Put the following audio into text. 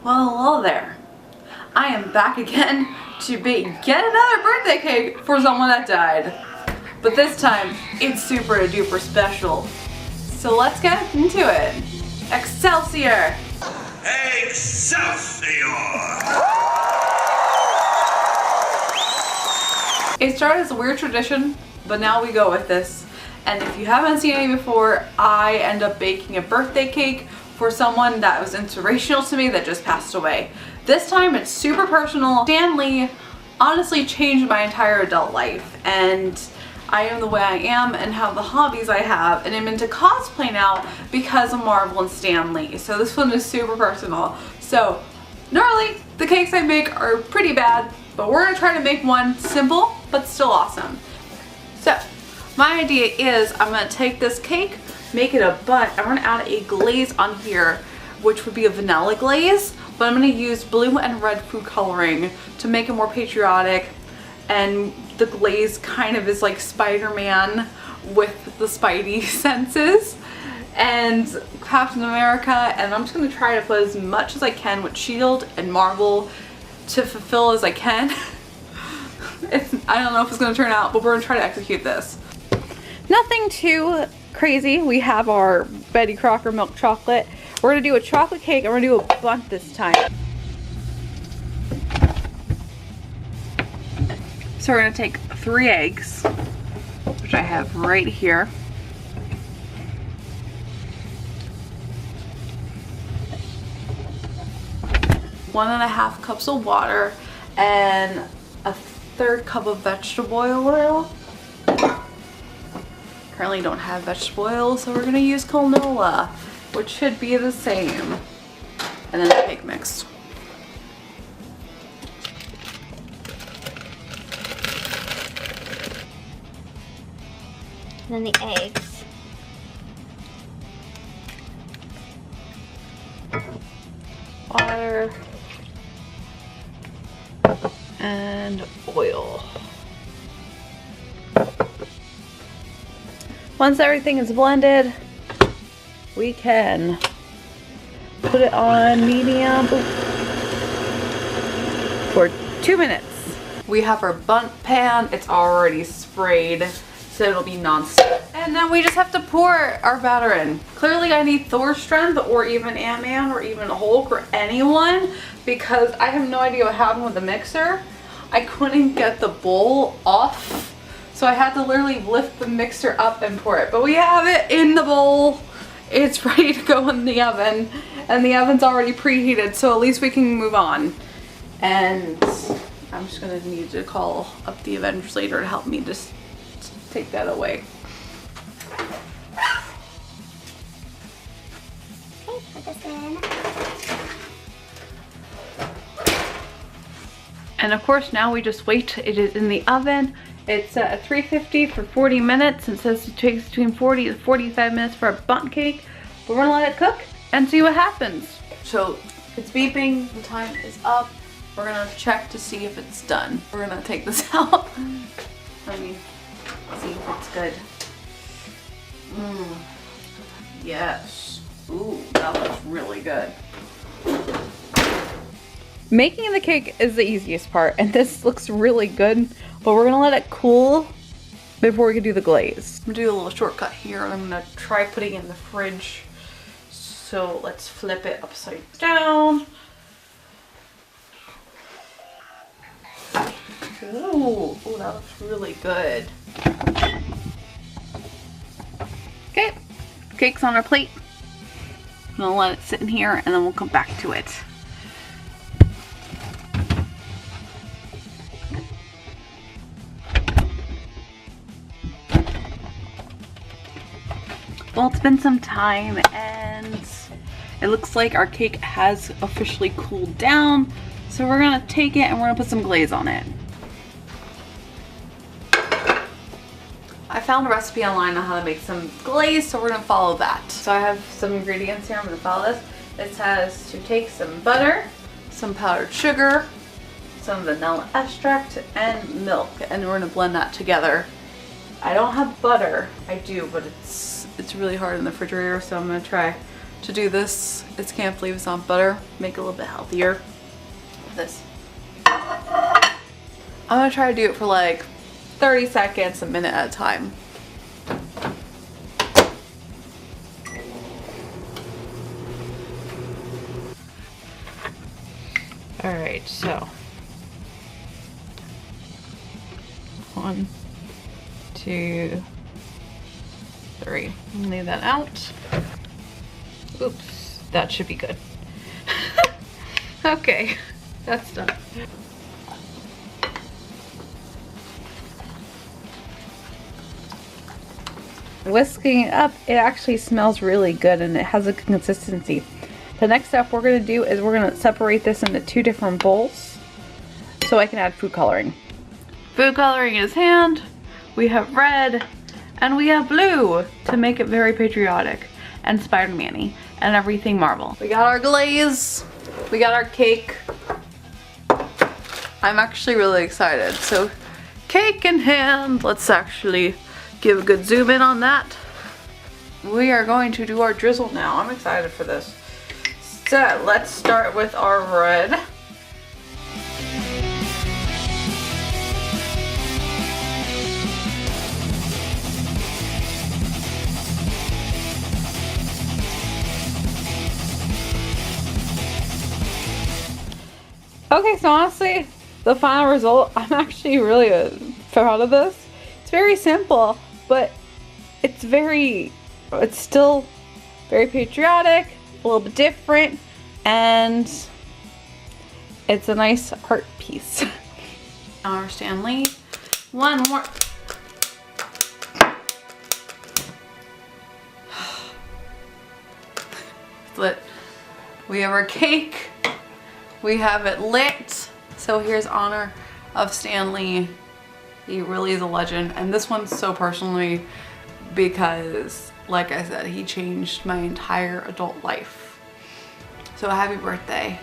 Well, hello there. I am back again to bake yet another birthday cake for someone that died. But this time, it's super duper special. So let's get into it. Excelsior! Excelsior! It started as a weird tradition, but now we go with this. And if you haven't seen any before, I end up baking a birthday cake for someone that was inspirational to me that just passed away. This time it's super personal. Stan Lee honestly changed my entire adult life, and I am the way I am and have the hobbies I have, and I'm into cosplay now because of Marvel and Stan Lee. So this one is super personal. So normally the cakes I make are pretty bad, but we're gonna try to make one simple but still awesome. So my idea is I'm gonna take this cake, make it a bundt, and we're gonna add a glaze on here, which would be a vanilla glaze, but I'm gonna use blue and red food coloring to make it more patriotic, and the glaze kind of is like Spider-Man with the Spidey senses and Captain America, and I'm just gonna try to put as much as I can with S.H.I.E.L.D. and Marvel to fulfill as I can. I don't know if it's gonna turn out, but we're gonna try to execute this. Nothing too crazy. We have our Betty Crocker milk chocolate. We're gonna do a chocolate cake. I'm gonna do a bundt this time. So we're gonna take 3 eggs, which I have right here. One and a half cups of water and a 1/3 cup of vegetable oil. Currently don't have vegetable oil, so we're gonna use canola, which should be the same. And then the cake mix. And then the eggs. Water. And oil. Once everything is blended, we can put it on medium for 2 minutes. We have our bundt pan. It's already sprayed, so it'll be non-stick. And then we just have to pour our batter in. Clearly I need Thor's strength, or even Ant-Man, or even Hulk, or anyone, because I have no idea what happened with the mixer. I couldn't get the bowl off, so I had to literally lift the mixer up and pour it. But we have it in the bowl. It's ready to go in the oven, and the oven's already preheated, so at least we can move on. And I'm just gonna need to call up the Avengers later to help me just take that away. Okay, put this in. And of course now we just wait. It is in the oven. It's at 350 for 40 minutes. It says it takes between 40 to 45 minutes for a bundt cake. But we're gonna let it cook and see what happens. So it's beeping, the time is up. We're gonna check to see if it's done. We're gonna take this out. Let me see if it's good. Yes. Ooh, that looks really good. Making the cake is the easiest part, and this looks really good, but we're gonna let it cool before we can do the glaze. I'm gonna do a little shortcut here, and I'm gonna try putting it in the fridge. So let's flip it upside down. Ooh, that looks really good. Okay, cake's on our plate. I'm gonna let it sit in here, and then we'll come back to it. Well, it's been some time, and it looks like our cake has officially cooled down. So we're gonna take it and we're gonna put some glaze on it. I found a recipe online on how to make some glaze, so we're gonna follow that. So I have some ingredients here. I'm gonna follow this. It says to take some butter, some powdered sugar, some vanilla extract, and milk, and we're gonna blend that together. I don't have butter. I do, but it's really hard in the refrigerator, so I'm gonna try to do this. It's can't believe it's not butter. Make it a little bit healthier. This. I'm gonna try to do it for like 30 seconds, a minute at a time. All right, so 1, 2, 3. Leave that out. Oops, that should be good. Okay, that's done. Whisking it up, it actually smells really good and it has a good consistency. The next step we're going to do is we're going to separate this into 2 different bowls so I can add food coloring. Food coloring is hand, we have red, and we have blue to make it very patriotic and Spider-Man-y and everything Marvel. We got our glaze, we got our cake. I'm actually really excited. So cake in hand, let's actually give a good zoom in on that. We are going to do our drizzle now. I'm excited for this. So let's start with our red. Okay, so honestly, the final result, I'm actually really proud of this. It's very simple, but it's still very patriotic, a little bit different, and it's a nice art piece. Our Stan Lee. One more. It's lit. We have our cake. We have it lit. So here's honor of Stan Lee. He really is a legend. And this one's so personal to me because, like I said, he changed my entire adult life. So happy birthday.